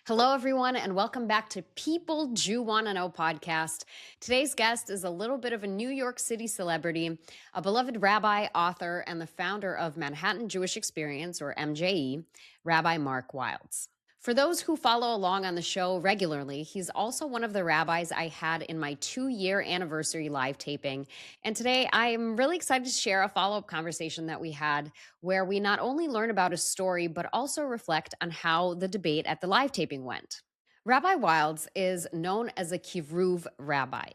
Hello, everyone, and welcome back to People Jew Want to Know podcast. Today's guest is a little bit of a New York City celebrity, a beloved rabbi, author, and the founder of Manhattan Jewish Experience, or MJE, Rabbi Mark Wilds. For those who follow along on the show regularly, he's also one of the rabbis I had in my 2-year anniversary live taping. And today I am really excited to share a follow up conversation that we had where we not only learn about his story, but also reflect on how the debate at the live taping went. Rabbi Wilds is known as a Kiruv rabbi.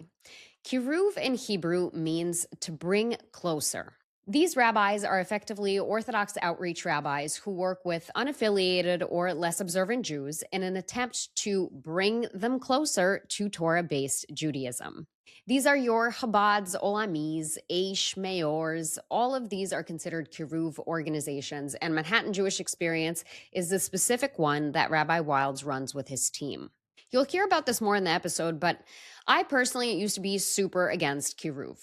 Kiruv in Hebrew means to bring closer. These rabbis are effectively Orthodox outreach rabbis who work with unaffiliated or less observant Jews in an attempt to bring them closer to Torah-based Judaism. These are your Chabads, Olamis, Aish, Mayors. All of these are considered Kiruv organizations, and Manhattan Jewish Experience is the specific one that Rabbi Wilds runs with his team. You'll hear about this more in the episode, but I personally used to be super against Kiruv.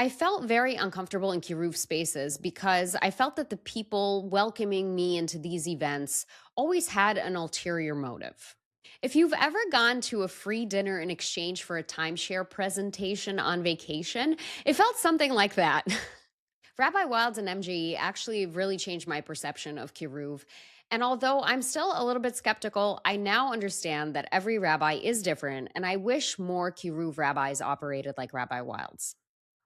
I felt very uncomfortable in Kiruv spaces because I felt that the people welcoming me into these events always had an ulterior motive. If you've ever gone to a free dinner in exchange for a timeshare presentation on vacation, it felt something like that. Rabbi Wilds and MGE actually really changed my perception of Kiruv. And although I'm still a little bit skeptical, I now understand that every rabbi is different, and I wish more Kiruv rabbis operated like Rabbi Wilds.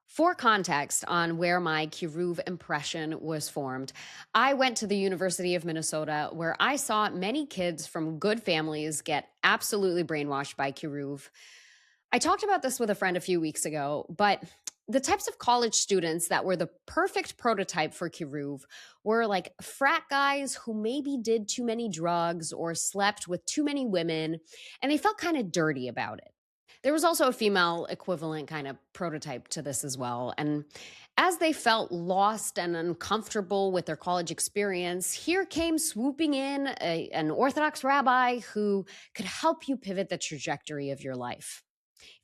For context on where my Kiruv impression was formed, I went to the University of Minnesota, where I saw many kids from good families get absolutely brainwashed by Kiruv. I talked about this with a friend a few weeks ago, but the types of college students that were the perfect prototype for Kiruv were like frat guys who maybe did too many drugs or slept with too many women, and they felt kind of dirty about it. There was also a female equivalent kind of prototype to this as well. And as they felt lost and uncomfortable with their college experience, here came swooping in an Orthodox rabbi who could help you pivot the trajectory of your life.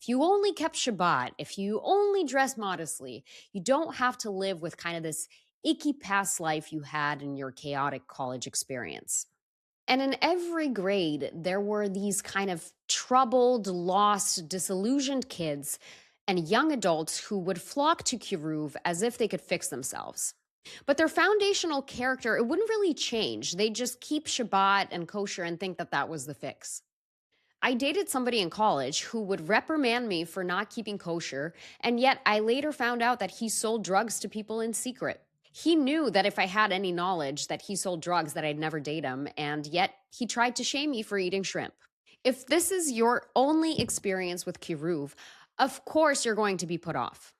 If you only kept Shabbat, if you only dressed modestly, you don't have to live with kind of this icky past life you had in your chaotic college experience. And in every grade, there were these kind of troubled, lost, disillusioned kids and young adults who would flock to Kiruv as if they could fix themselves. But their foundational character, it wouldn't really change. They'd just keep Shabbat and kosher and think that that was the fix. I dated somebody in college who would reprimand me for not keeping kosher, and yet I later found out that he sold drugs to people in secret. He knew that if I had any knowledge that he sold drugs that I'd never date him, and yet he tried to shame me for eating shrimp. If this is your only experience with Kiruv, of course you're going to be put off.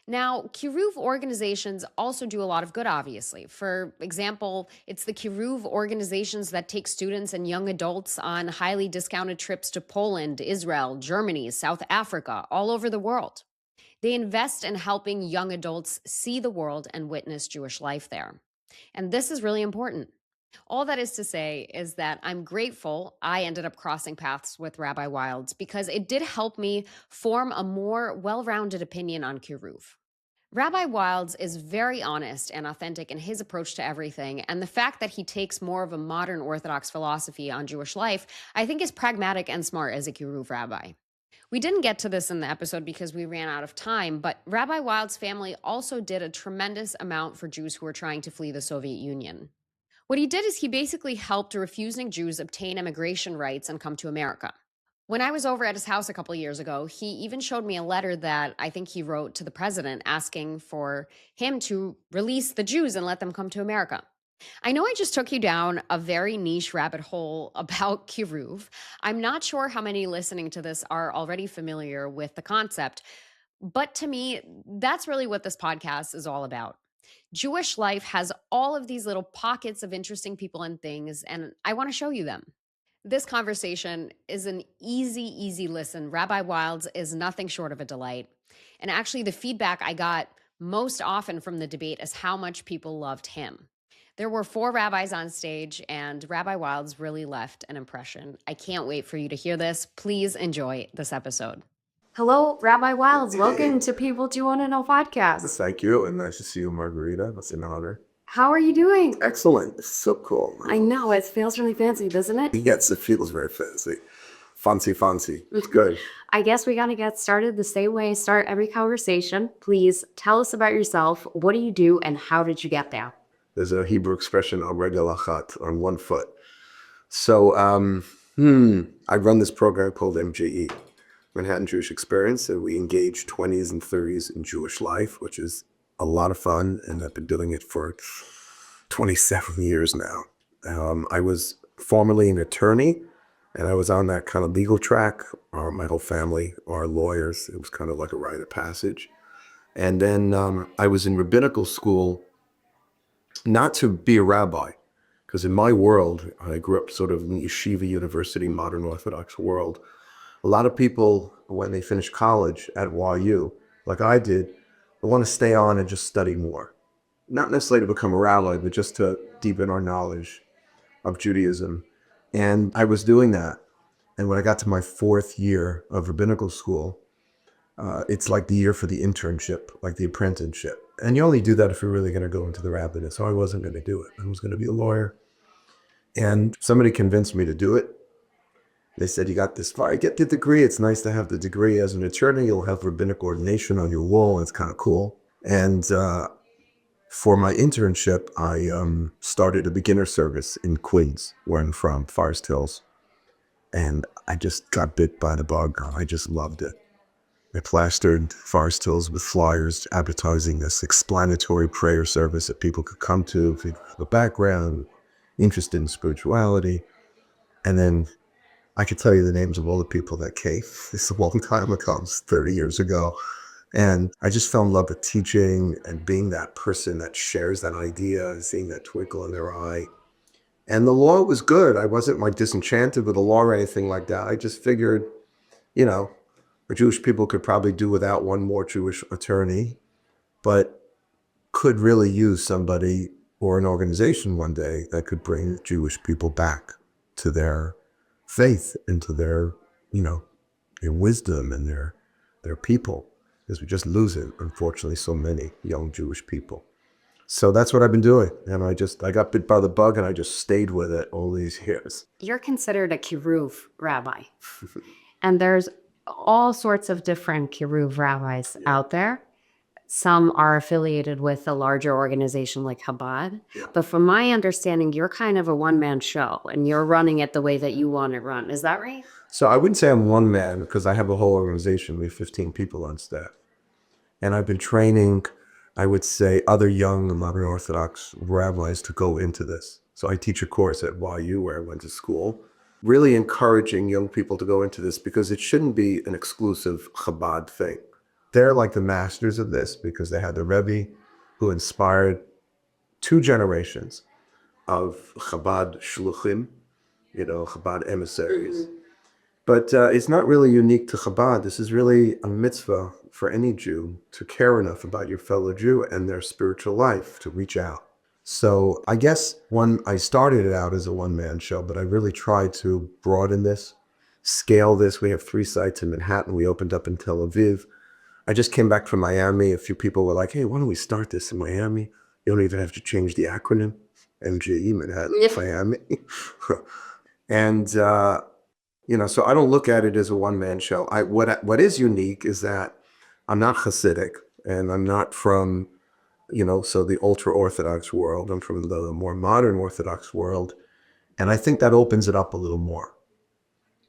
Now, Kiruv organizations also do a lot of good, obviously. For example, it's the Kiruv organizations that take students and young adults on highly discounted trips to Poland, Israel, Germany, South Africa, all over the world. They invest in helping young adults see the world and witness Jewish life there. And this is really important. All that is to say is that I'm grateful I ended up crossing paths with Rabbi Wilds because it did help me form a more well rounded opinion on Kiruv. Rabbi Wilds is very honest and authentic in his approach to everything, and the fact that he takes more of a modern Orthodox philosophy on Jewish life, I think is pragmatic and smart as a Kiruv rabbi. We didn't get to this in the episode because we ran out of time, but Rabbi Wilds' family also did a tremendous amount for Jews who were trying to flee the Soviet Union. What he did is he basically helped refusing Jews obtain immigration rights and come to America. When I was over at his house a couple of years ago, he even showed me a letter that I think he wrote to the president asking for him to release the Jews and let them come to America. I know I just took you down a very niche rabbit hole about Kiruv. I'm not sure how many listening to this are already familiar with the concept, but to me, that's really what this podcast is all about. Jewish life has all of these little pockets of interesting people and things, and I want to show you them. This conversation is an easy listen. Rabbi Wilds is nothing short of a delight. And actually, the feedback I got most often from the debate is how much people loved him. There were 4 rabbis on stage, and Rabbi Wilds really left an impression. I can't wait for you to hear this. Please enjoy this episode. Hello, Rabbi Wilds. Welcome to People Do You Want to Know podcast. Thank you, and nice to see you, Margarita. That's an honor. How are you doing? Excellent. It's so cool. I know, it feels really fancy, doesn't it? Yes, it feels very fancy. Fancy, fancy. It's good. I guess we got to get started the same way I start every conversation. Please tell us about yourself. What do you do and how did you get there? There's a Hebrew expression, al regel achat, on one foot. So, I run this program called MJE, Manhattan Jewish Experience, and we engage 20s and 30s in Jewish life, which is a lot of fun, and I've been doing it for 27 years now. I was formerly an attorney, and I was on that kind of legal track. My whole family are lawyers. It was kind of like a rite of passage. And then I was in rabbinical school, not to be a rabbi, because in my world, I grew up sort of in the yeshiva university, modern Orthodox world. A lot of people, when they finish college at YU, like I did, they want to stay on and just study more. Not necessarily to become a rabbi, but just to deepen our knowledge of Judaism. And I was doing that. And when I got to my fourth year of rabbinical school, it's like the year for the internship, like the apprenticeship. And you only do that if you're really going to go into the rabbinate. So I wasn't going to do it. I was going to be a lawyer. And somebody convinced me to do it. They said, you got this far, get the degree. It's nice to have the degree as an attorney. You'll have rabbinic ordination on your wall. It's kind of cool. And for my internship, I started a beginner service in Queens, where I'm from, Forest Hills. And I just got bit by the bug. I just loved it. I plastered Forest Hills with flyers advertising this explanatory prayer service that people could come to for the background, interested in spirituality. And then I could tell you the names of all the people that came. It's a long time ago, it's 30 years ago. And I just fell in love with teaching and being that person that shares that idea, seeing that twinkle in their eye. And the law was good. I wasn't like disenchanted with the law or anything like that. I just figured, you know, Jewish people could probably do without one more Jewish attorney, but could really use somebody or an organization one day that could bring Jewish people back to their faith and to their, their wisdom and their people. Because we just lose it, unfortunately, so many young Jewish people. So that's what I've been doing. And I got bit by the bug and I just stayed with it all these years. You're considered a Kiruv rabbi. And there's all sorts of different Kiruv rabbis out there. Some are affiliated with a larger organization like Chabad. Yeah. But from my understanding, you're kind of a one-man show and you're running it the way that you want it run. Is that right? So I wouldn't say I'm one man because I have a whole organization. We have 15 people on staff. And I've been training, I would say, other young modern Orthodox rabbis to go into this. So I teach a course at YU where I went to school, really encouraging young people to go into this because it shouldn't be an exclusive Chabad thing. They're like the masters of this because they had the Rebbe who inspired 2 generations of Chabad shluchim, Chabad emissaries. Mm-hmm. But it's not really unique to Chabad. This is really a mitzvah for any Jew to care enough about your fellow Jew and their spiritual life to reach out. So I guess I started it out as a one-man show, but I really tried to broaden this, scale this. We have 3 sites in Manhattan. We opened up in Tel Aviv. I just came back from Miami. A few people were like, hey, why don't we start this in Miami? You don't even have to change the acronym, MJE, Manhattan, Miami. And, so I don't look at it as a one-man show. What is unique is that I'm not Hasidic, and I'm not from, so the ultra-Orthodox world. I'm from the more modern Orthodox world. And I think that opens it up a little more,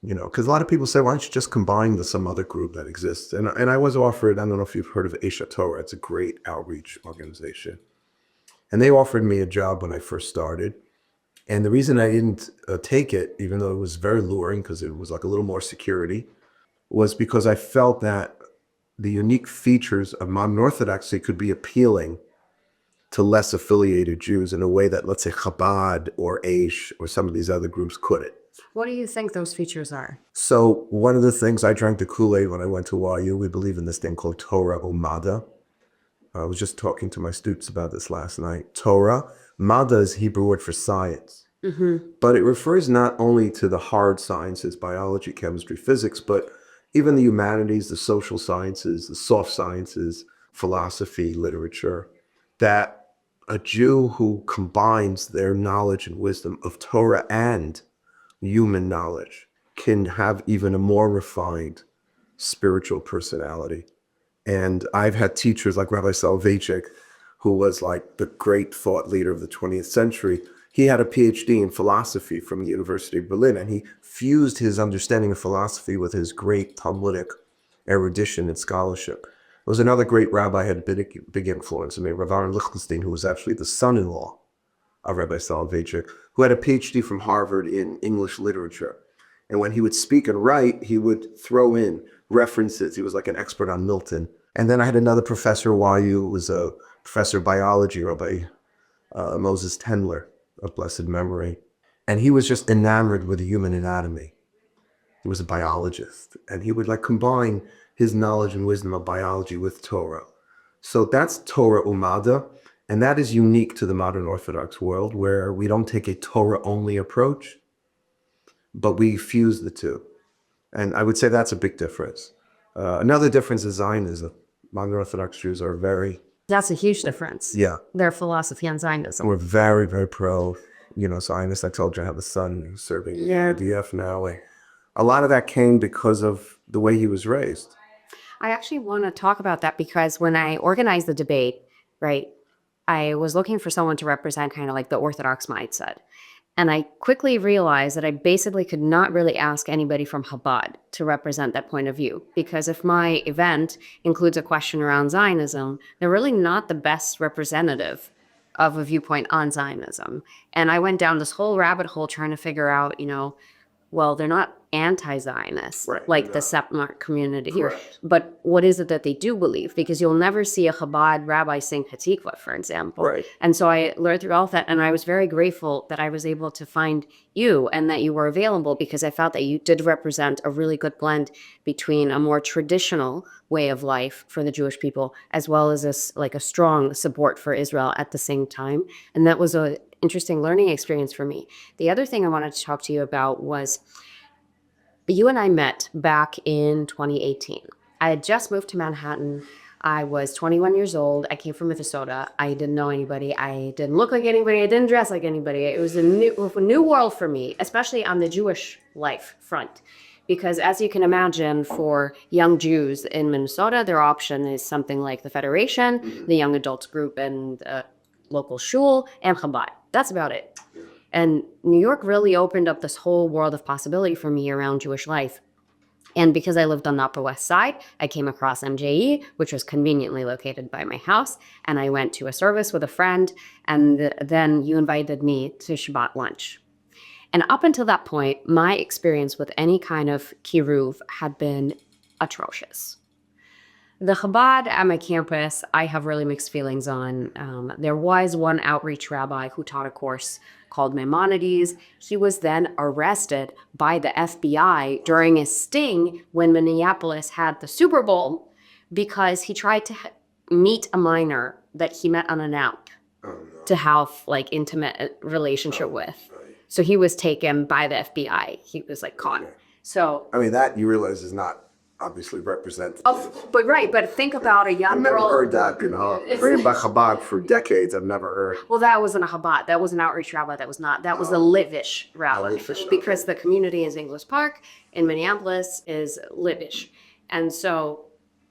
because a lot of people say, why don't you just combine with some other group that exists? And I was offered, I don't know if you've heard of Esha Torah. It's a great outreach organization. And they offered me a job when I first started. And the reason I didn't take it, even though it was very alluring because it was like a little more security, was because I felt that the unique features of modern Orthodoxy could be appealing to less affiliated Jews in a way that, let's say, Chabad or Aish or some of these other groups couldn't. What do you think those features are? So one of the things, I drank the Kool-Aid when I went to YU. We believe in this thing called Torah Umada. I was just talking to my students about this last night. Torah, Mada is Hebrew word for science. Mm-hmm. But it refers not only to the hard sciences, biology, chemistry, physics, but even the humanities, the social sciences, the soft sciences, philosophy, literature, that a Jew who combines their knowledge and wisdom of Torah and human knowledge can have even a more refined spiritual personality. And I've had teachers like Rabbi Soloveitchik, who was like the great thought leader of the 20th century. He had a PhD in philosophy from the University of Berlin, and he fused his understanding of philosophy with his great Talmudic erudition and scholarship. There was another great rabbi who had big influence on me, Rav Aaron Lichtenstein, who was actually the son-in-law of Rabbi Soloveitchik, who had a PhD from Harvard in English literature. And when he would speak and write, he would throw in references. He was like an expert on Milton. And then I had another professor, YU, who was a professor of biology, Rabbi Moses Tendler of blessed memory. And he was just enamored with the human anatomy. He was a biologist. And he would like combine his knowledge and wisdom of biology with Torah. So that's Torah Umada. And that is unique to the modern Orthodox world, where we don't take a Torah-only approach, but we fuse the two. And I would say that's a big difference. Another difference is Zionism. Modern Orthodox Jews are That's a huge difference. yeah, Their philosophy on Zionism. we're very, very pro, Zionists. I told you I have a son who's serving in the IDF now. A lot of that came because of the way he was raised. I actually want to talk about that because when I organized the debate, right, I was looking for someone to represent kind of like the Orthodox mindset. And I quickly realized that I basically could not really ask anybody from Chabad to represent that point of view. Because if my event includes a question around Zionism, they're really not the best representative of a viewpoint on Zionism. And I went down this whole rabbit hole trying to figure out, well, they're not anti-Zionist Right, like no. the Sepmar community here. Correct. But what is it that they do believe? Because you'll never see a Chabad rabbi sing Hatikva, for example. Right. And so I learned through all of that, and I was very grateful that I was able to find you and that you were available, because I felt that you did represent a really good blend between a more traditional way of life for the Jewish people, as well as a strong support for Israel at the same time. And that was an interesting learning experience for me. The other thing I wanted to talk to you about was you and I met back in 2018. I had just moved to Manhattan. I was 21 years old. I came from Minnesota. I didn't know anybody. I didn't look like anybody. I didn't dress like anybody. It was a new world for me, especially on the Jewish life front. Because as you can imagine, for young Jews in Minnesota, their option is something like the Federation, the young adults group, and local shul, and Chabad. That's about it. And New York really opened up this whole world of possibility for me around Jewish life. And because I lived on the Upper West Side, I came across MJE, which was conveniently located by my house. And I went to a service with a friend, and then you invited me to Shabbat lunch. And up until that point, my experience with any kind of Kiruv had been atrocious. The Chabad at my campus, I have really mixed feelings on. There was one outreach rabbi who taught a course called Maimonides. He was then arrested by the FBI during a sting when Minneapolis had the Super Bowl because he tried to meet a minor that he met on an app to have intimate relationship with. So he was taken by the FBI. He was caught. So I mean, that you realize is not obviously representative. but think about a young I've never girl. heard that, Reading about Chabad for decades, I've never heard. Well, that wasn't a Chabad. That was an outreach rabbi. That was a Livish rabbi. Because the community in English Park in Minneapolis is Livish. And so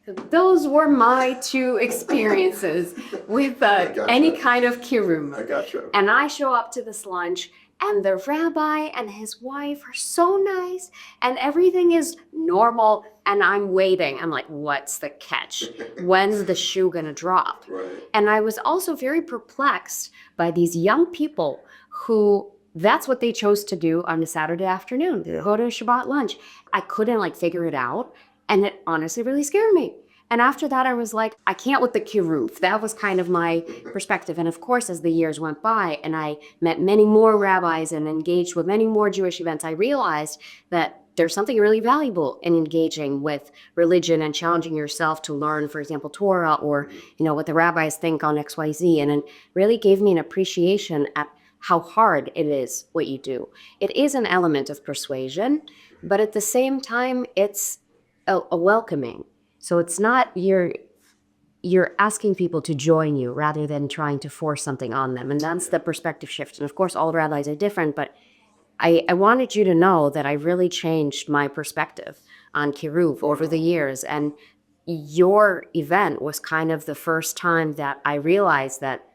those were my two experiences with any kind of kirum. I gotcha. And I show up to this lunch, and the rabbi and his wife are so nice, and everything is normal, and I'm waiting. I'm like, what's the catch? When's the shoe gonna drop? Right. And I was also very perplexed by these young people who that's what they chose to do on a Saturday afternoon, go to a Shabbat lunch. I couldn't figure it out, and it honestly really scared me. And after that, I was like, I can't with the kiruv. That was kind of my perspective. And of course, as the years went by and I met many more rabbis and engaged with many more Jewish events, I realized that there's something really valuable in engaging with religion and challenging yourself to learn, for example, Torah or, what the rabbis think on XYZ. And it really gave me an appreciation at how hard it is what you do. It is an element of persuasion, but at the same time, it's a welcoming. So it's not you're asking people to join you rather than trying to force something on them. And that's the perspective shift. And of course, all rabbis are different, but I wanted you to know that I really changed my perspective on Kiruv over the years. And your event was kind of the first time that I realized that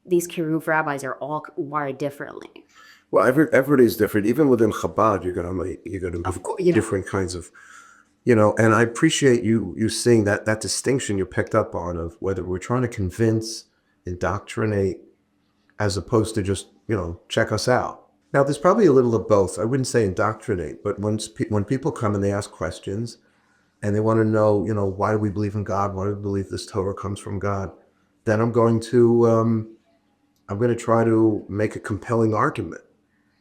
these Kiruv rabbis are all wired differently. Well, everybody's different. Even within Chabad, you're gonna Of course, you know. different kinds of, and I appreciate you seeing that distinction you picked up on of whether we're trying to convince, indoctrinate, as opposed to just, check us out. Now, there's probably a little of both. I wouldn't say indoctrinate, but when people come and they ask questions and they want to know, why do we believe in God? Why do we believe this Torah comes from God? Then I'm going to try to make a compelling argument,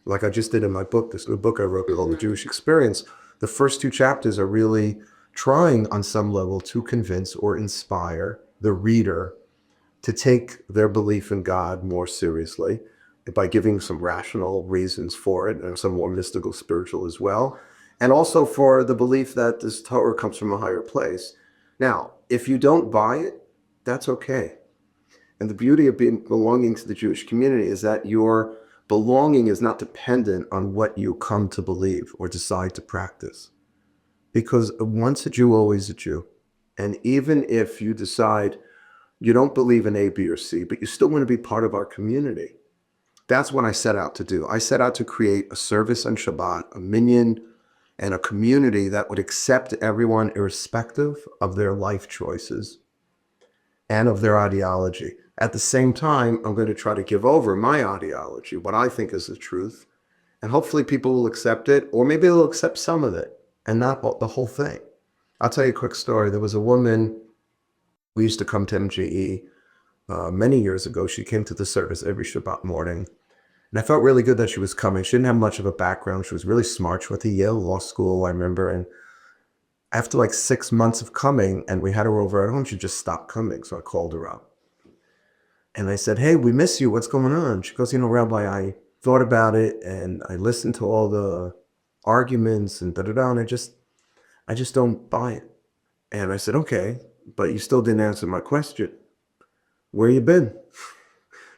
like I just did in my book, this new book I wrote called The Jewish Experience. The first 2 chapters are really trying on some level to convince or inspire the reader to take their belief in God more seriously by giving some rational reasons for it and some more mystical, spiritual as well. And also for the belief that this Torah comes from a higher place. Now, if you don't buy it, that's okay. And the beauty of belonging to the Jewish community is that your belonging is not dependent on what you come to believe or decide to practice. Because once a Jew, always a Jew. And even if you decide you don't believe in A, B, or C, but you still want to be part of our community, that's what I set out to do. I set out to create a service on Shabbat, a minyan, and a community that would accept everyone irrespective of their life choices and of their ideology. At the same time, I'm going to try to give over my ideology, what I think is the truth, and hopefully people will accept it, or maybe they'll accept some of it and not the whole thing. I'll tell you a quick story. There was a woman, we used to come to MGE many years ago. She came to the service every Shabbat morning. And I felt really good that she was coming. She didn't have much of a background. She was really smart. She went to Yale Law School, I remember. And after like 6 months of coming, and we had her over at home, she just stopped coming. So I called her up. And I said, hey, we miss you. What's going on? She goes, Rabbi, I thought about it, and I listened to all the arguments and da-da-da, and I just don't buy it. And I said, okay, but you still didn't answer my question. Where you been?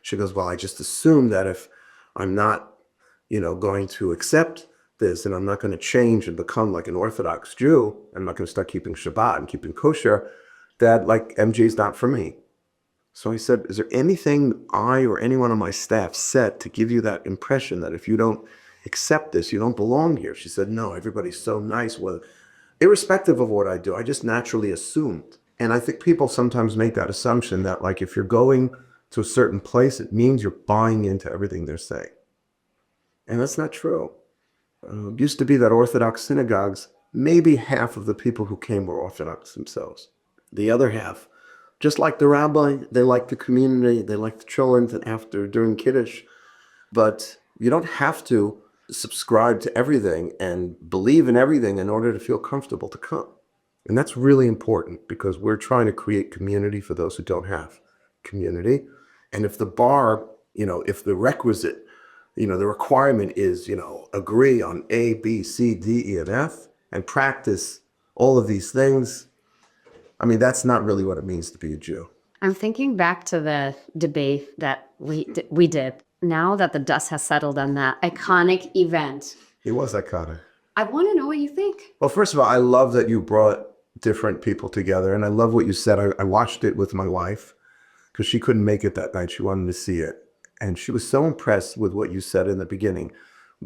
She goes, well, I just assumed that if I'm not, going to accept this, and I'm not going to change and become like an Orthodox Jew, I'm not going to start keeping Shabbat and keeping kosher, that like MG is not for me. So I said, is there anything I or anyone on my staff said to give you that impression that if you don't accept this, you don't belong here? She said, no, everybody's so nice. Well, irrespective of what I do, I just naturally assumed. And I think people sometimes make that assumption that like if you're going to a certain place, it means you're buying into everything they're saying. And that's not true. It used to be that Orthodox synagogues, maybe half of the people who came were Orthodox themselves. The other half, just like the rabbi, they like the community, they like the children during Kiddush. But you don't have to subscribe to everything and believe in everything in order to feel comfortable to come. And that's really important because we're trying to create community for those who don't have community. And if the bar, if the requisite, the requirement is, agree on A, B, C, D, E, and F and practice all of these things, I mean, that's not really what it means to be a Jew. I'm thinking back to the debate that we did. Now that the dust has settled on that iconic event. It was iconic. I want to know what you think. Well, first of all, I love that you brought different people together. And I love what you said. I watched it with my wife because she couldn't make it that night. She wanted to see it. And she was so impressed with what you said in the beginning.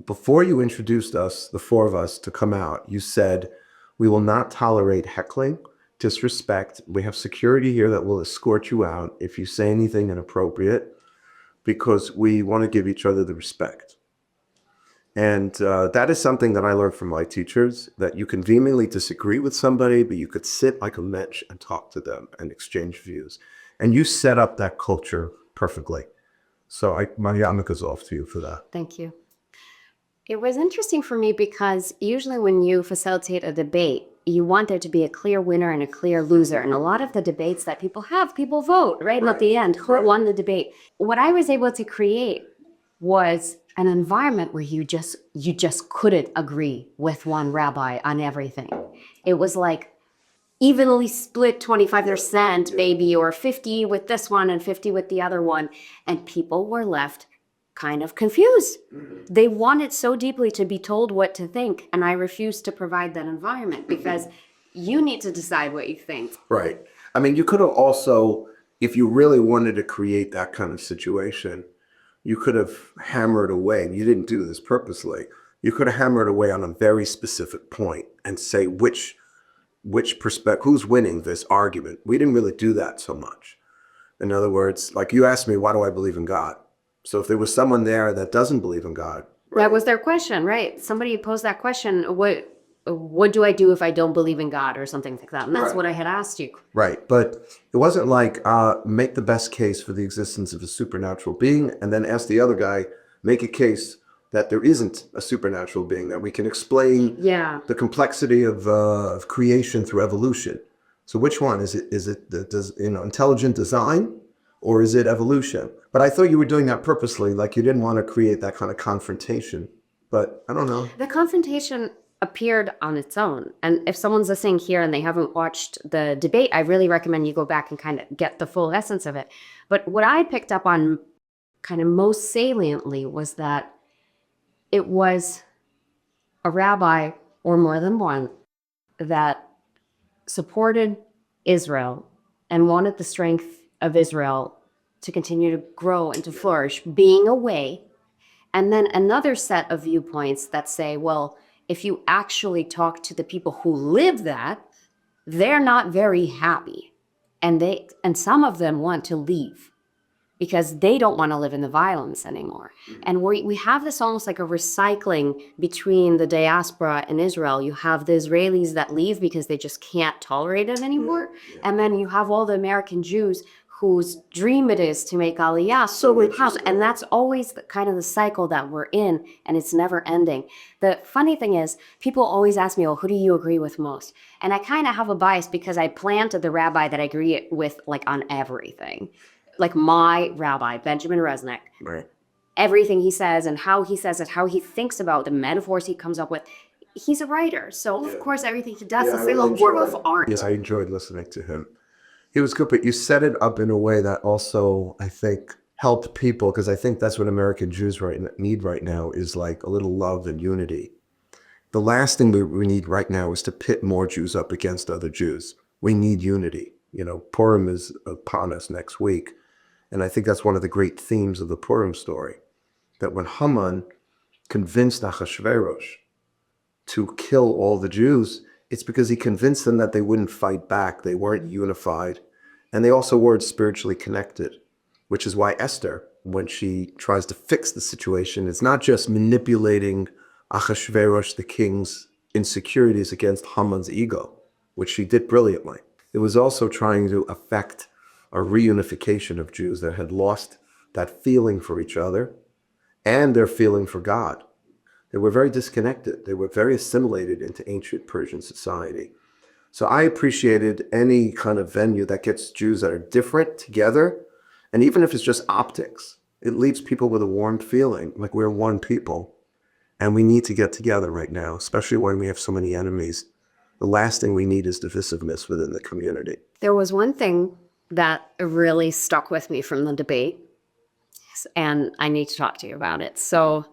Before you introduced us, the 4 of us, to come out, you said, we will not tolerate heckling, disrespect. We have security here that will escort you out if you say anything inappropriate, because we want to give each other the respect. And that is something that I learned from my teachers, that you can vehemently disagree with somebody, but you could sit like a mensch and talk to them and exchange views. And you set up that culture perfectly. So my yarmulke is off to you for that. Thank you. It was interesting for me because usually when you facilitate a debate, you want there to be a clear winner and a clear loser. And a lot of the debates that people have, people vote, right? And at the end, who won the debate? What I was able to create was an environment where you just couldn't agree with one rabbi on everything. It was like evenly split 25% maybe, or 50 with this one and 50 with the other one. And people were left kind of confused. They wanted so deeply to be told what to think. And I refused to provide that environment because you need to decide what you think. Right. I mean, you could have also, if you really wanted to create that kind of situation, you could have hammered away, and you didn't do this purposely, you could have hammered away on a very specific point and say which perspective, who's winning this argument. We didn't really do that so much. In other words, like you asked me, why do I believe in God? So if there was someone there that doesn't believe in God. That was their question, right? Somebody posed that question, what do I do if I don't believe in God or something like that? And that's what I had asked you. Right. But it wasn't like make the best case for the existence of a supernatural being and then ask the other guy, make a case that there isn't a supernatural being, that we can explain the complexity of creation through evolution. So which one is it? Is it intelligent design, or is it evolution? But I thought you were doing that purposely, like you didn't want to create that kind of confrontation. But I don't know. The confrontation appeared on its own. And if someone's listening here and they haven't watched the debate, I really recommend you go back and kind of get the full essence of it. But what I picked up on kind of most saliently was that it was a rabbi, or more than one, that supported Israel and wanted the strength of Israel to continue to grow and to flourish, being away. And then another set of viewpoints that say, well, if you actually talk to the people who live that, they're not very happy. And some of them want to leave because they don't want to live in the violence anymore. And we have this almost like a recycling between the diaspora and Israel. You have the Israelis that leave because they just can't tolerate it anymore. And then you have all the American Jews whose dream it is to make Aliyah. And that's always kind of the cycle that we're in, and it's never ending. The funny thing is, people always ask me, well, who do you agree with most? And I kind of have a bias because I planted the rabbi that I agree with like on everything. Like my rabbi, Benjamin Resnick, Right. Everything he says and how he says it, how he thinks about the metaphors he comes up with. He's a writer, so of course everything he does is a little work of art. Yes, I enjoyed listening to him. He was good, but you set it up in a way that also, I think, helped people, because I think that's what American Jews need right now is like a little love and unity. The last thing we need right now is to pit more Jews up against other Jews. We need unity. Purim is upon us next week. And I think that's one of the great themes of the Purim story, that when Haman convinced Achashverosh to kill all the Jews, it's because he convinced them that they wouldn't fight back. They weren't unified. And they also weren't spiritually connected, which is why Esther, when she tries to fix the situation, is not just manipulating Achashverosh, the king's insecurities against Haman's ego, which she did brilliantly. It was also trying to affect a reunification of Jews that had lost that feeling for each other and their feeling for God. They were very disconnected. They were very assimilated into ancient Persian society. So I appreciated any kind of venue that gets Jews that are different together. And even if it's just optics, it leaves people with a warm feeling, like we're one people. And we need to get together right now, especially when we have so many enemies. The last thing we need is divisiveness within the community. There was one thing that really stuck with me from the debate, and I need to talk to you about it. So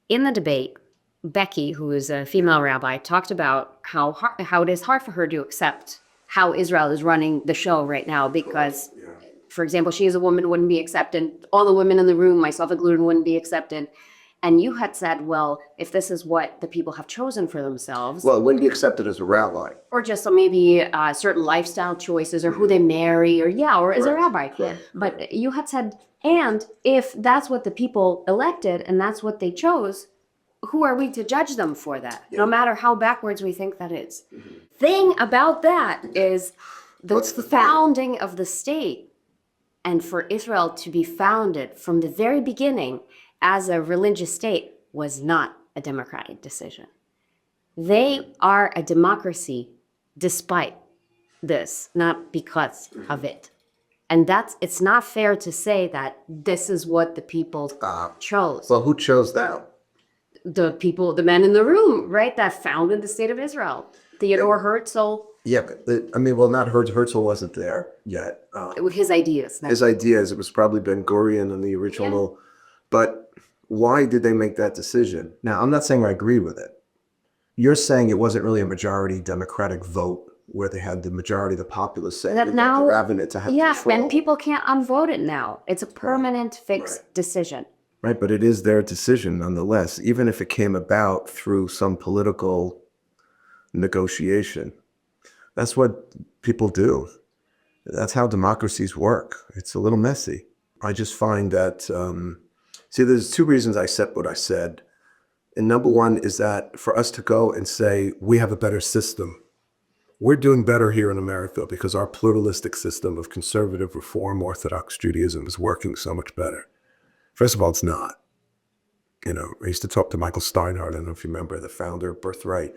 in the debate, Becky, who is a female rabbi, talked about how it is hard for her to accept how Israel is running the show right now because, for example, she as a woman wouldn't be accepted. All the women in the room, myself included, wouldn't be accepted. And you had said, well, if this is what the people have chosen for themselves. Well, it wouldn't be accepted as a rabbi. Or just maybe certain lifestyle choices or who they marry or as a rabbi. Right. But you had said, and if that's what the people elected and that's what they chose, who are we to judge them for that? No matter how backwards we think that is. Thing about that is that's the founding of the state. And for Israel to be founded from the very beginning as a religious state was not a democratic decision. They are a democracy despite this, not because of it. And it's not fair to say that this is what the people chose. Well, who chose that? the people, the men in the room, right, that founded the state of Israel. Theodore Herzl, Yeah, but well, not Herzl wasn't there yet. his ideas. His ideas, it was probably Ben Gurion and the original. But why did they make that decision? Now, I'm not saying I agree with it. You're saying it wasn't really a majority Democratic vote where they had the majority of the populace saying That now, the rabbinate to have yeah, control. and people can't unvote it now. It's a permanent fixed decision. Right, but it is their decision nonetheless, even if it came about through some political negotiation. That's what people do. That's how democracies work. It's a little messy. I just find that, see, there's two reasons I said what I said. And number one is that for us to go and say, we have a better system. We're doing better here in America because our pluralistic system of conservative, reform, Orthodox Judaism is working so much better. First of all, it's not. You know, I used to talk to Michael Steinhardt, I don't know if you remember, the founder of Birthright.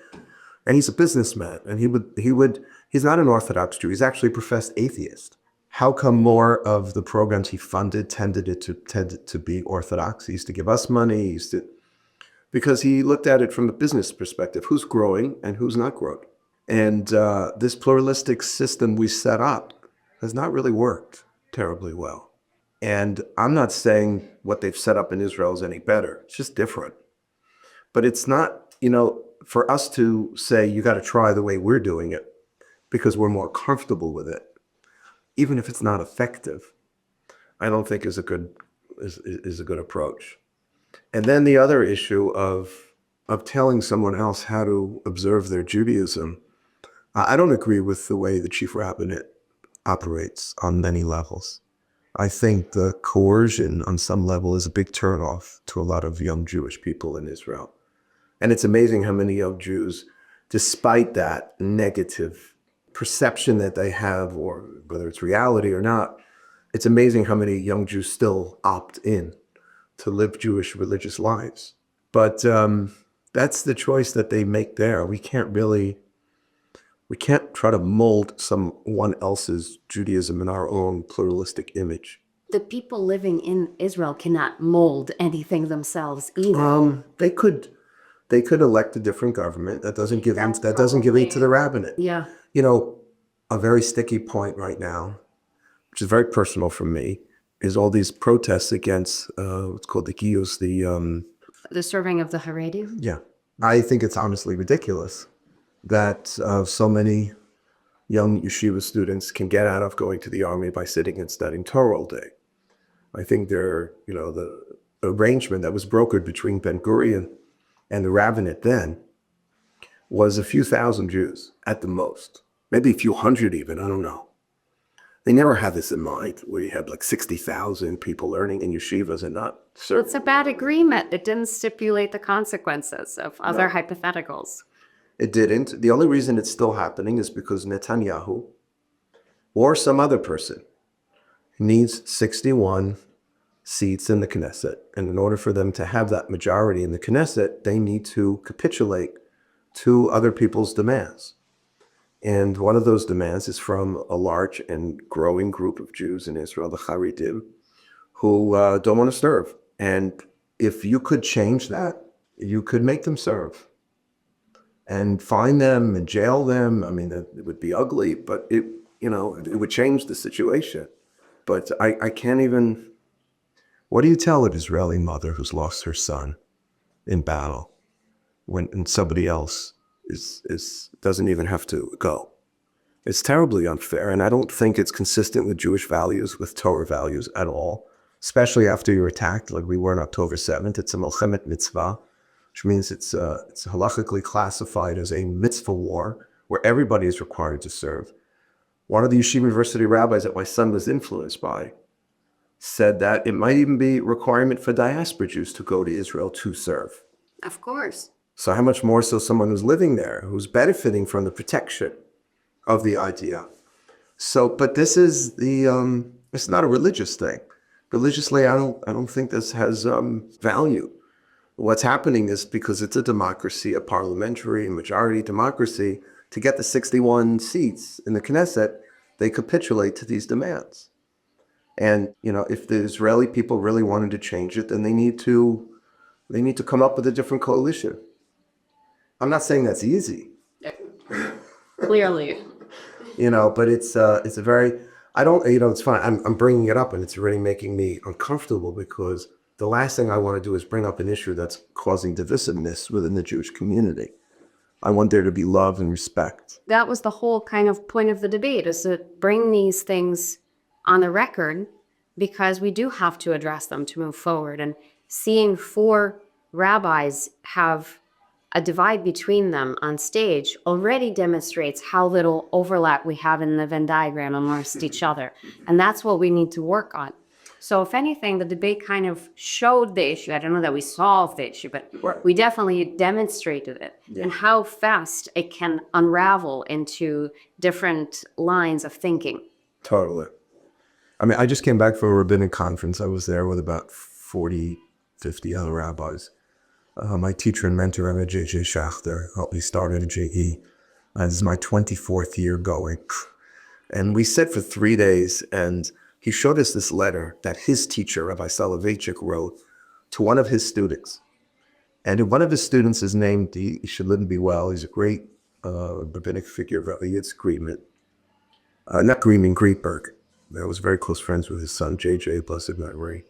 And he's a businessman, and he's not an Orthodox Jew, he's actually a professed atheist. How come more of the programs he funded tended to be Orthodox? He used to give us money, because he looked at it from a business perspective, who's growing and who's not growing. And this pluralistic system we set up has not really worked terribly well. And I'm not saying what they've set up in Israel is any better. It's just different. But it's not, for us to say you got to try the way we're doing it because we're more comfortable with it, even if it's not effective, I don't think is a good approach. And then the other issue of telling someone else how to observe their Judaism, I don't agree with the way the chief rabbinate operates on many levels. I think the coercion on some level is a big turnoff to a lot of young Jewish people in Israel. And it's amazing how many young Jews, despite that negative perception that they have, or whether it's reality or not, it's amazing how many young Jews still opt in to live Jewish religious lives. But that's the choice that they make there. We can't try to mold someone else's Judaism in our own pluralistic image. The people living in Israel cannot mold anything themselves either. They could elect a different government that doesn't give aid to the rabbinate. Yeah. A very sticky point right now, which is very personal for me, is all these protests against what's called the Kiruv, The serving of the Haredim? Yeah. I think it's honestly ridiculous that so many young yeshiva students can get out of going to the army by sitting and studying Torah all day. I think the arrangement that was brokered between Ben Gurion and the rabbinate then was a few thousand Jews at the most, maybe a few hundred even, I don't know. They never had this in mind, where you had like 60,000 people learning in yeshivas and not certain. It's a bad agreement. It didn't stipulate the consequences of other hypotheticals. It didn't. The only reason it's still happening is because Netanyahu or some other person needs 61 seats in the Knesset. And in order for them to have that majority in the Knesset, they need to capitulate to other people's demands. And one of those demands is from a large and growing group of Jews in Israel, the Haredim, who don't want to serve. And if you could change that, you could make them serve and fine them and jail them. I mean, it would be ugly, but it would change the situation. But I can't even, what do you tell an Israeli mother who's lost her son in battle when somebody else doesn't even have to go? It's terribly unfair, and I don't think it's consistent with Jewish values, with Torah values at all, especially after you're attacked like we were on October 7th. It's a Milchemet Mitzvah, which means it's halakhically classified as a mitzvah war where everybody is required to serve. One of the Yeshiva University rabbis that my son was influenced by said that it might even be a requirement for diaspora Jews to go to Israel to serve. Of course. So how much more so someone who's living there, who's benefiting from the protection of the idea. So, but this is it's not a religious thing. Religiously, I don't think this has value. What's happening is because it's a democracy, a parliamentary majority democracy, to get the 61 seats in the Knesset, they capitulate to these demands. And, if the Israeli people really wanted to change it, then they need to They need to come up with a different coalition. I'm not saying that's easy, Clearly. but it's a very, I don't, it's fine. I'm bringing it up and it's already making me uncomfortable because the last thing I want to do is bring up an issue that's causing divisiveness within the Jewish community. I want there to be love and respect. That was the whole kind of point of the debate, is to bring these things on the record because we do have to address them to move forward. And seeing 4 rabbis have a divide between them on stage already demonstrates how little overlap we have in the Venn diagram amongst each other. And that's what we need to work on. So if anything, the debate kind of showed the issue. I don't know that we solved the issue, but we definitely demonstrated it and how fast it can unravel into different lines of thinking. Totally. I mean, I just came back from a rabbinic conference. I was there with about 40, 50 other rabbis. My teacher and mentor, Rabbi J.J. Schachter, helped me start at JE. This is my 24th year going. And we sat for 3 days, and he showed us this letter that his teacher, Rabbi Soloveitchik, wrote to one of his students. And one of his students is named, he should live and be well, he's a great rabbinic figure, Rabbi Yitzchak Greenberg. I was very close friends with his son, JJ, blessed memory.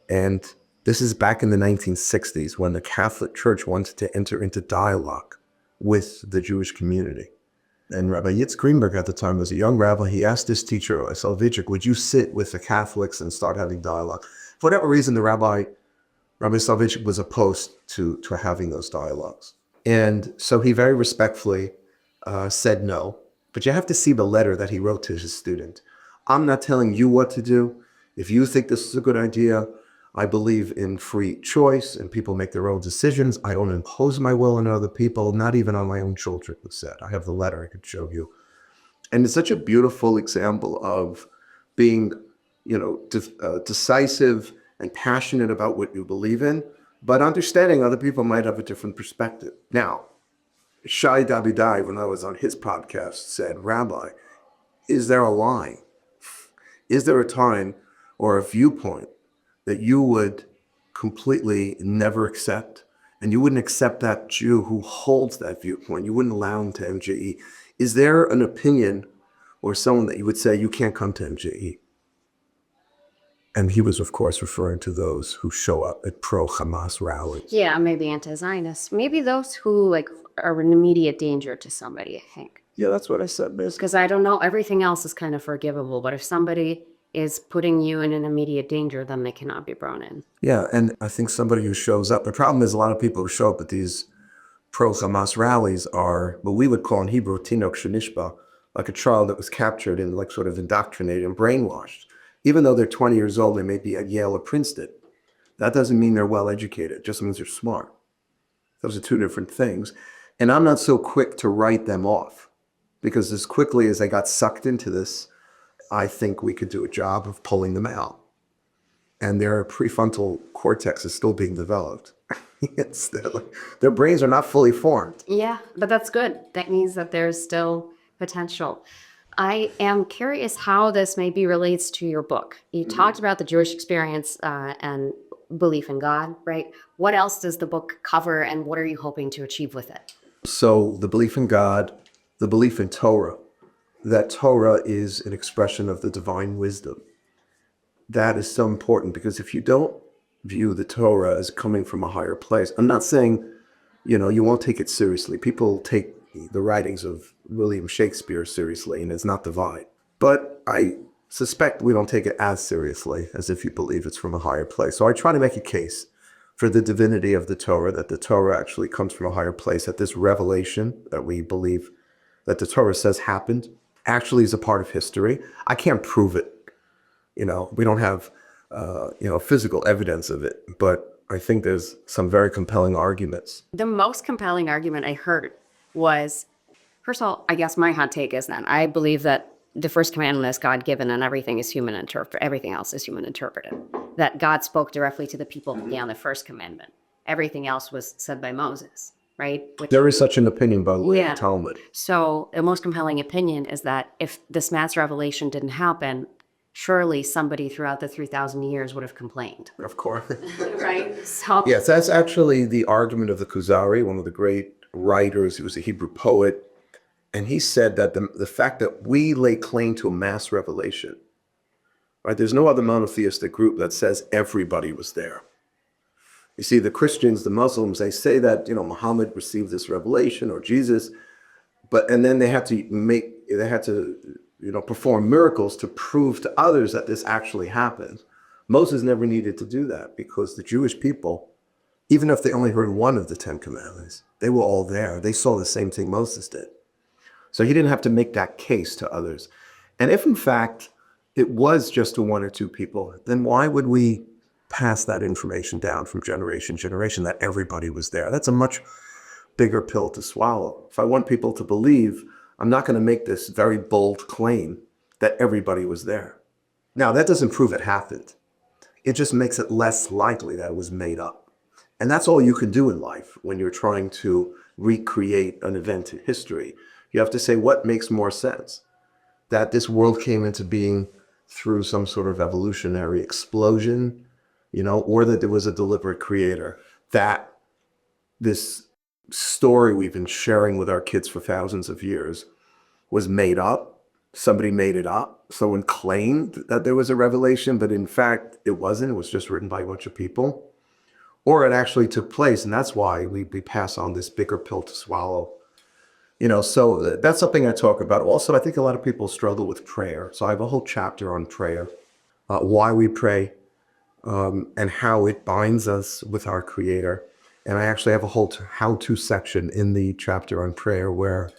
And this is back in the 1960s when the Catholic Church wanted to enter into dialogue with the Jewish community. And Rabbi Yitzchak Greenberg at the time was a young rabbi. He asked his teacher, Soloveitchik, would you sit with the Catholics and start having dialogue? For whatever reason, the Rabbi Soloveitchik was opposed to having those dialogues. And so he very respectfully said no. But you have to see the letter that he wrote to his student. I'm not telling you what to do. If you think this is a good idea, I believe in free choice and people make their own decisions. I don't impose my will on other people, not even on my own children, he said. I have the letter I could show you. And it's such a beautiful example of being, decisive and passionate about what you believe in, but understanding other people might have a different perspective. Now, Shai Davidai, when I was on his podcast, said, Rabbi, is there a line? Is there a time or a viewpoint that you would completely never accept? And you wouldn't accept that Jew who holds that viewpoint. You wouldn't allow him to MJE. Is there an opinion or someone that you would say you can't come to MJE? And he was, of course, referring to those who show up at pro-Hamas rallies. Yeah, maybe anti-Zionists. Maybe those who are an immediate danger to somebody, I think. Yeah, that's what I said, basically. Because I don't know, everything else is kind of forgivable. But if somebody is putting you in an immediate danger, then they cannot be brought in. Yeah, and I think somebody who shows up, the problem is a lot of people who show up at these pro-Hamas rallies are what we would call in Hebrew, tinok shenishba, like a child that was captured and sort of indoctrinated and brainwashed. Even though they're 20 years old, they may be at Yale or Princeton. That doesn't mean they're well educated, it just means they're smart. Those are 2 different things. And I'm not so quick to write them off because as quickly as I got sucked into this, I think we could do a job of pulling them out. And their prefrontal cortex is still being developed. Their brains are not fully formed. Yeah, but that's good. That means that there's still potential. I am curious how this maybe relates to your book. You talked about the Jewish experience and belief in God, right? What else does the book cover and what are you hoping to achieve with it? So the belief in God, the belief in Torah, that Torah is an expression of the divine wisdom. That is so important because if you don't view the Torah as coming from a higher place, I'm not saying, you won't take it seriously. People take the writings of William Shakespeare seriously and it's not divine. But I suspect we don't take it as seriously as if you believe it's from a higher place. So I try to make a case for the divinity of the Torah, that the Torah actually comes from a higher place, that this revelation that we believe that the Torah says happened actually is a part of history. I can't prove it. We don't have, physical evidence of it, but I think there's some very compelling arguments. The most compelling argument I heard was, first of all, I guess my hot take is that I believe that the first commandment is God-given and everything is human interpreted. Everything else is human interpreted. That God spoke directly to the people beyond the first commandment. Everything else was said by Moses, right? There is such an opinion, by the way, in the Talmud. So the most compelling opinion is that if this mass revelation didn't happen, surely somebody throughout the 3,000 years would have complained. Of course. Right? So, Yes, that's actually the argument of the Kuzari, one of the great writers. He was a Hebrew poet. And he said that the fact that we lay claim to a mass revelation, right? There's no other monotheistic group that says everybody was there. You see, the Christians, the Muslims, they say that, Muhammad received this revelation or Jesus, and then they had to perform miracles to prove to others that this actually happened. Moses never needed to do that because the Jewish people, even if they only heard one of the 10 commandments, they were all there. They saw the same thing Moses did. So he didn't have to make that case to others. And if in fact it was just to one or two people, then why would we pass that information down from generation to generation that everybody was there? That's a much bigger pill to swallow. If I want people to believe, I'm not going to make this very bold claim that everybody was there. Now, that doesn't prove it happened. It just makes it less likely that it was made up. And that's all you can do in life when you're trying to recreate an event in history. You have to say what makes more sense. That this world came into being through some sort of evolutionary explosion, or that there was a deliberate creator. That this story we've been sharing with our kids for thousands of years was made up. Somebody made it up. Someone claimed that there was a revelation, but in fact it wasn't. It was just written by a bunch of people. Or it actually took place, and that's why we pass on this bigger pill to swallow. So that's something I talk about. Also, I think a lot of people struggle with prayer. So I have a whole chapter on prayer, why we pray, and how it binds us with our Creator. And I actually have a whole how-to section in the chapter on prayer where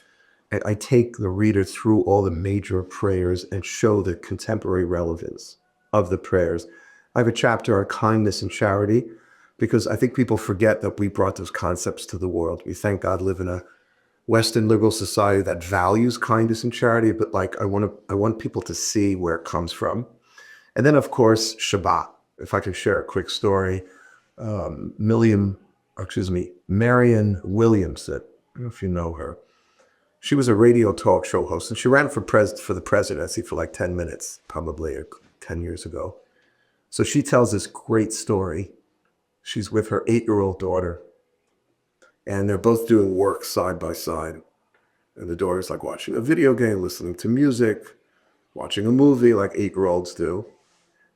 I take the reader through all the major prayers and show the contemporary relevance of the prayers. I have a chapter on kindness and charity because I think people forget that we brought those concepts to the world. We, thank God, live in a Western liberal society that values kindness and charity, but I want people to see where it comes from. And then, of course, Shabbat. If I can share a quick story, Marion Williamson, I don't know if you know her. She was a radio talk show host, and she ran for the presidency for 10 minutes, probably 10 years ago. So she tells this great story. She's with her 8-year-old daughter, and they're both doing work side by side. And the daughter's watching a video game, listening to music, watching a movie like 8-year-olds do.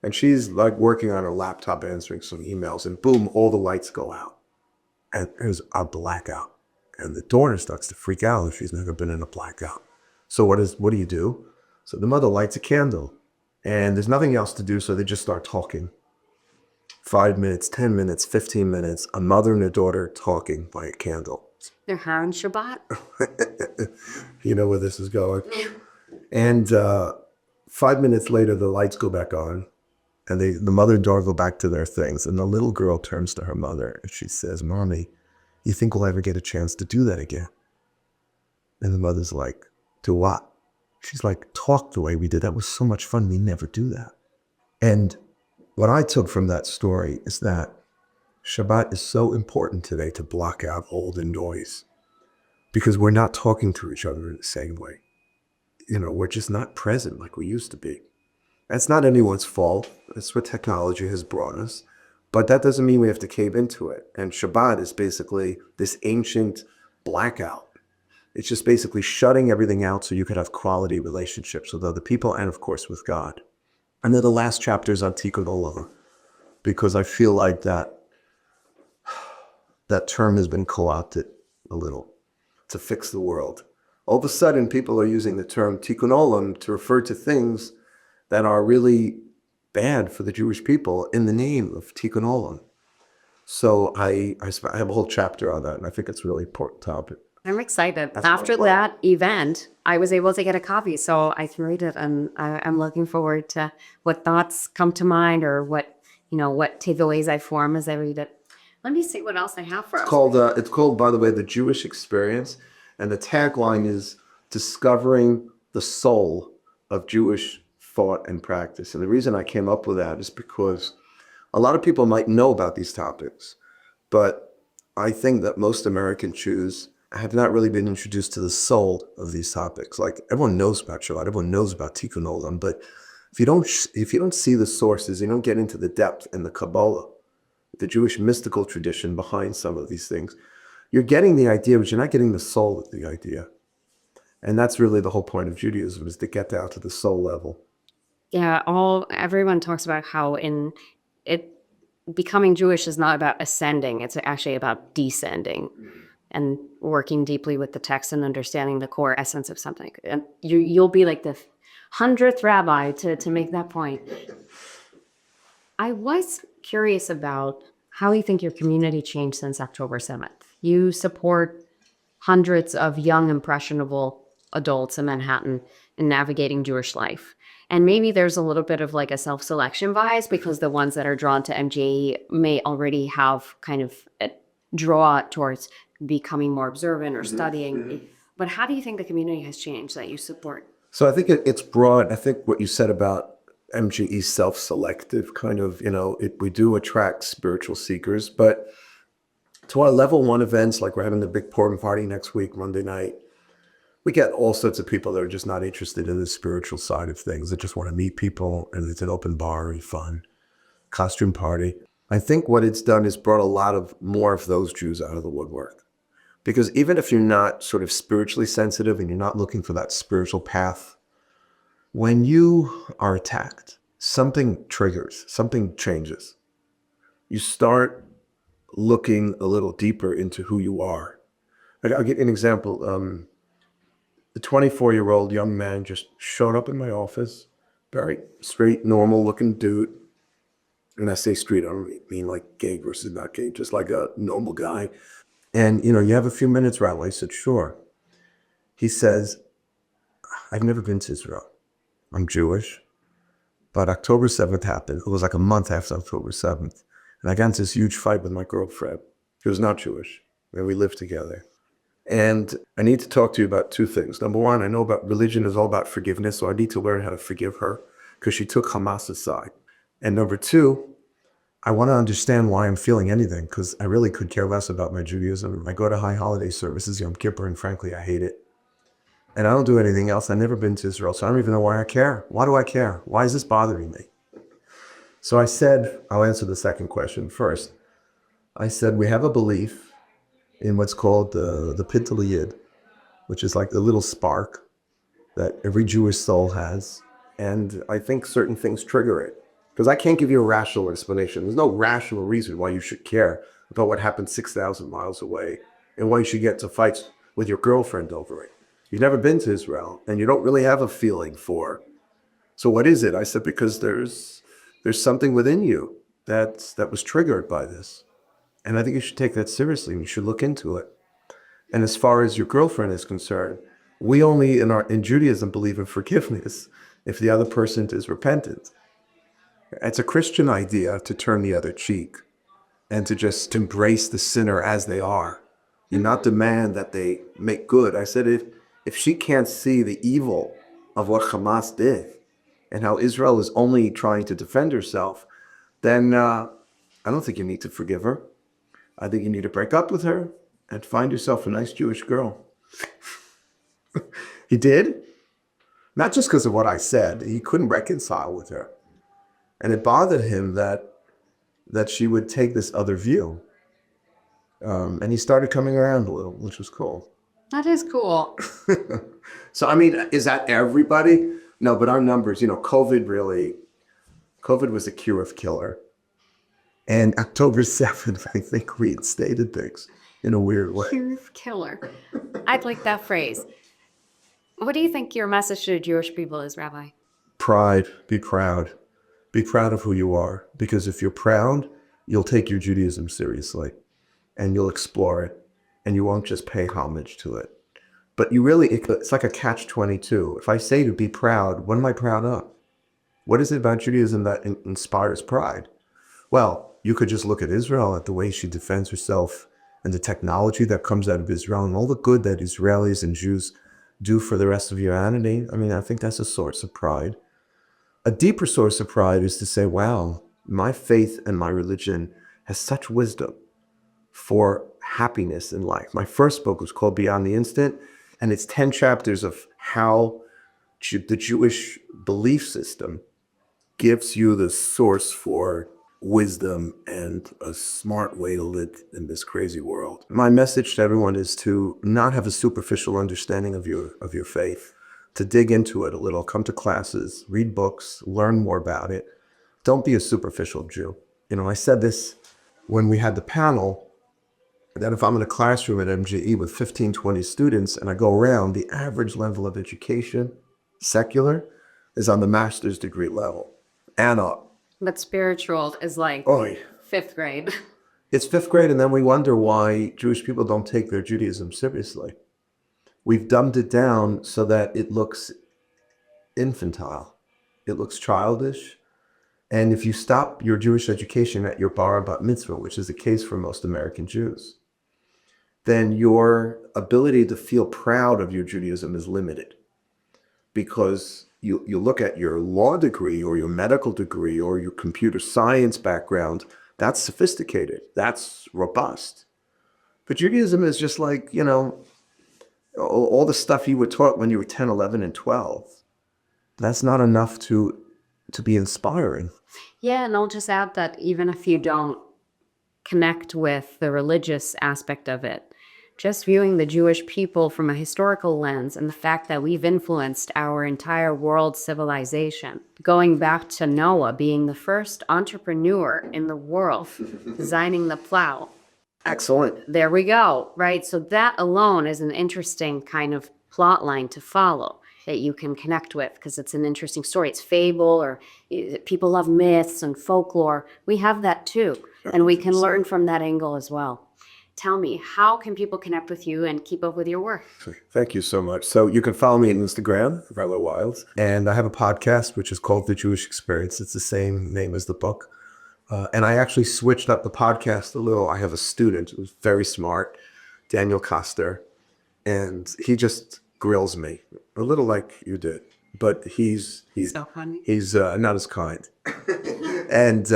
And she's working on her laptop, answering some emails, and boom, all the lights go out. And there's a blackout. And the daughter starts to freak out if she's never been in a blackout. So what do you do? So the mother lights a candle. And there's nothing else to do, so they just start talking. 5 minutes, 10 minutes, 15 minutes, a mother and a daughter talking by a candle. they're on Shabbat. You know where this is going. And 5 minutes later, the lights go back on. And the mother and daughter go back to their things. And the little girl turns to her mother and she says, "Mommy, you think we'll ever get a chance to do that again?" And the mother's like, "Do what?" She's like, "Talk the way we did. That was so much fun. We never do that." And what I took from that story is that Shabbat is so important today to block out all the noise because we're not talking to each other in the same way. We're just not present like we used to be. That's not anyone's fault. That's what technology has brought us. But that doesn't mean we have to cave into it. And Shabbat is basically this ancient blackout. It's just basically shutting everything out so you could have quality relationships with other people and, of course, with God. And then the last chapter is on Tikkun Olam, because I feel like that term has been co-opted a little to fix the world. All of a sudden, people are using the term Tikkun Olam to refer to things that are really bad for the Jewish people in the name of Tikkun Olam. So I have a whole chapter on that, and I think it's a really important topic. I'm excited. That's After cool. that event, I was able to get a copy, so I can read it, and I'm looking forward to what thoughts come to mind or what takeaways I form as I read it. Let me see what else I have for us. It's called, by the way, The Jewish Experience, and the tagline is Discovering the Soul of Jewish Thought and Practice. And the reason I came up with that is because a lot of people might know about these topics, but I think that most American Jews have not really been introduced to the soul of these topics. Like, everyone knows about Shabbat, everyone knows about Tikkun Olam, but if you don't see the sources, you don't get into the depth and the Kabbalah, the Jewish mystical tradition behind some of these things, you're getting the idea, but you're not getting the soul of the idea. And that's really the whole point of Judaism, is to get down to the soul level. Yeah, everyone talks about how in it becoming Jewish is not about ascending, it's actually about descending and working deeply with the text and understanding the core essence of something. And you'll be like the 100th rabbi to make that point. I was curious about how you think your community changed since October 7th. You support hundreds of young, impressionable adults in Manhattan in navigating Jewish life. And maybe there's a little bit of like a self-selection bias because the ones that are drawn to MJE may already have kind of a draw towards becoming more observant or studying. But how do you think the community has changed that you support? So I think it's broad. I think what you said about MGE self-selective kind of, we do attract spiritual seekers, but to our level 1 events, like we're having the big Purim party next week, Monday night, we get all sorts of people that are just not interested in the spiritual side of things. They just want to meet people, and it's an open bar, fun, costume party. I think what it's done is brought a lot of more of those Jews out of the woodwork. Because even if you're not sort of spiritually sensitive and you're not looking for that spiritual path, when you are attacked, something triggers, something changes. You start looking a little deeper into who you are. I'll give you an example. The 24-year-old young man just showed up in my office, very straight, normal looking dude. And I say street, I don't mean like gay versus not gay, just like a normal guy. And, you have a few minutes, Raul? I said, sure. He says, I've never been to Israel. I'm Jewish. But October 7th happened. It was like a month after October 7th. And I got into this huge fight with my girlfriend. She was not Jewish. And we lived together. And I need to talk to you about 2 things. Number 1, I know about religion is all about forgiveness, so I need to learn how to forgive her because she took Hamas aside. And number 2, I want to understand why I'm feeling anything, because I really could care less about my Judaism. I go to high holiday services, Yom Kippur, and frankly, I hate it. And I don't do anything else. I've never been to Israel, so I don't even know why I care. Why do I care? Why is this bothering me? So I said, I'll answer the second question first. I said, we have a belief in what's called the Pintel Yid, which is like the little spark that every Jewish soul has. And I think certain things trigger it. Because I can't give you a rational explanation. There's no rational reason why you should care about what happened 6,000 miles away and why you should get to fights with your girlfriend over it. You've never been to Israel and you don't really have a feeling for. So what is it? I said, because there's something within you that was triggered by this. And I think you should take that seriously. You should look into it. And as far as your girlfriend is concerned, we only in Judaism believe in forgiveness if the other person is repentant. It's a Christian idea to turn the other cheek and to just embrace the sinner as they are. You not demand that they make good. I said, if she can't see the evil of what Hamas did and how Israel is only trying to defend herself, then I don't think you need to forgive her. I think you need to break up with her and find yourself a nice Jewish girl. He did. Not just because of what I said. He couldn't reconcile with her. And it bothered him that she would take this other view. And he started coming around a little, which was cool. That is cool. So, I mean, is that everybody? No, but our numbers, COVID was a Kiruv killer. And October 7th, I think, reinstated things in a weird way. Kiruv killer. I'd like that phrase. What do you think your message to Jewish people is, Rabbi? Pride. Be proud. Be proud of who you are. Because if you're proud, you'll take your Judaism seriously. And you'll explore it. And you won't just pay homage to it. But it's like a catch-22. If I say to be proud, what am I proud of? What is it about Judaism that inspires pride? Well, you could just look at Israel, at the way she defends herself, and the technology that comes out of Israel, and all the good that Israelis and Jews do for the rest of humanity. I mean, I think that's a source of pride. A deeper source of pride is to say, wow, my faith and my religion has such wisdom for happiness in life. My first book was called Beyond the Instant, and it's 10 chapters of how the Jewish belief system gives you the source for wisdom and a smart way to live in this crazy world. My message to everyone is to not have a superficial understanding of your faith, to dig into it a little, come to classes, read books, learn more about it. Don't be a superficial Jew. I said this when we had the panel, that if I'm in a classroom at MGE with 15, 20 students and I go around, the average level of education, secular, is on the master's degree level and up. But spiritual is like Oy. 5th grade. It's 5th grade, and then we wonder why Jewish people don't take their Judaism seriously. We've dumbed it down so that it looks infantile. It looks childish. And if you stop your Jewish education at your bar bat mitzvah, which is the case for most American Jews, then your ability to feel proud of your Judaism is limited. Because you look at your law degree or your medical degree or your computer science background, that's sophisticated, that's robust. But Judaism is just like, all the stuff you were taught when you were 10, 11, and 12. That's not enough to be inspiring. Yeah, and I'll just add that even if you don't connect with the religious aspect of it, just viewing the Jewish people from a historical lens and the fact that we've influenced our entire world civilization, going back to Noah being the first entrepreneur in the world, designing the plow. Excellent. There we go, right? So that alone is an interesting kind of plot line to follow that you can connect with because it's an interesting story. It's fable, or people love myths and folklore. We have that too, and we can learn from that angle as well. Tell me, how can people connect with you and keep up with your work? Thank you so much. So you can follow me on Instagram, Rabbi Wild, and I have a podcast which is called The Jewish Experience. It's the same name as the book. And I actually switched up the podcast a little. I have a student who's very smart, Daniel Koster, and he just grills me a little like you did, but he's So funny. He's not as kind. And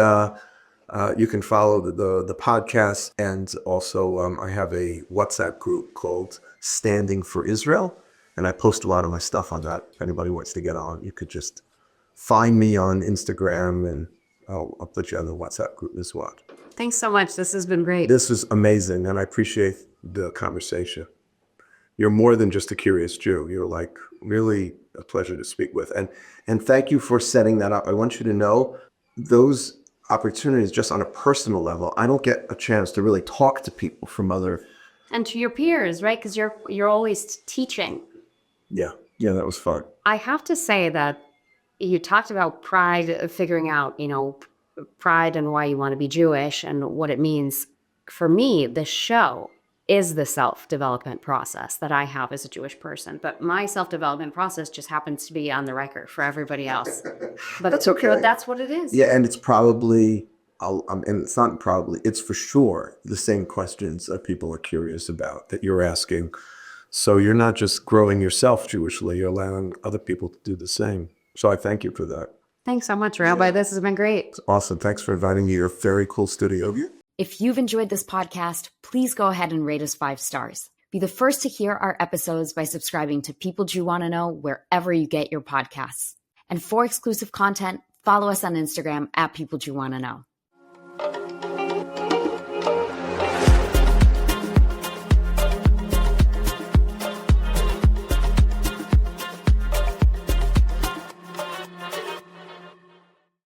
you can follow the podcast, and also I have a WhatsApp group called Standing for Israel, and I post a lot of my stuff on that. If anybody wants to get on, you could just find me on Instagram, and I'll put you on the WhatsApp group as well. Thanks so much. This has been great. This is amazing, and I appreciate the conversation. You're more than just a curious Jew. You're like really a pleasure to speak with. And thank you for setting that up. I want you to know those opportunities just on a personal level. I don't get a chance to really talk to people from other. And to your peers, right? Because you're always teaching. Yeah, that was fun. I have to say that you talked about pride, figuring out, pride and why you want to be Jewish and what it means. For me, the show is the self-development process that I have as a Jewish person. But my self-development process just happens to be on the record for everybody else. But that's okay. But that's what it is. Yeah, and it's probably, and it's not probably, it's for sure the same questions that people are curious about that you're asking. So you're not just growing yourself Jewishly, you're allowing other people to do the same. So I thank you for that. Thanks so much, Rabbi. This has been great. It's awesome. Thanks for inviting me to your very cool studio. If you've enjoyed this podcast, please go ahead and rate us 5 stars. Be the first to hear our episodes by subscribing to People Jew Want to Know wherever you get your podcasts. And for exclusive content, follow us on Instagram at People Jew Want to Know.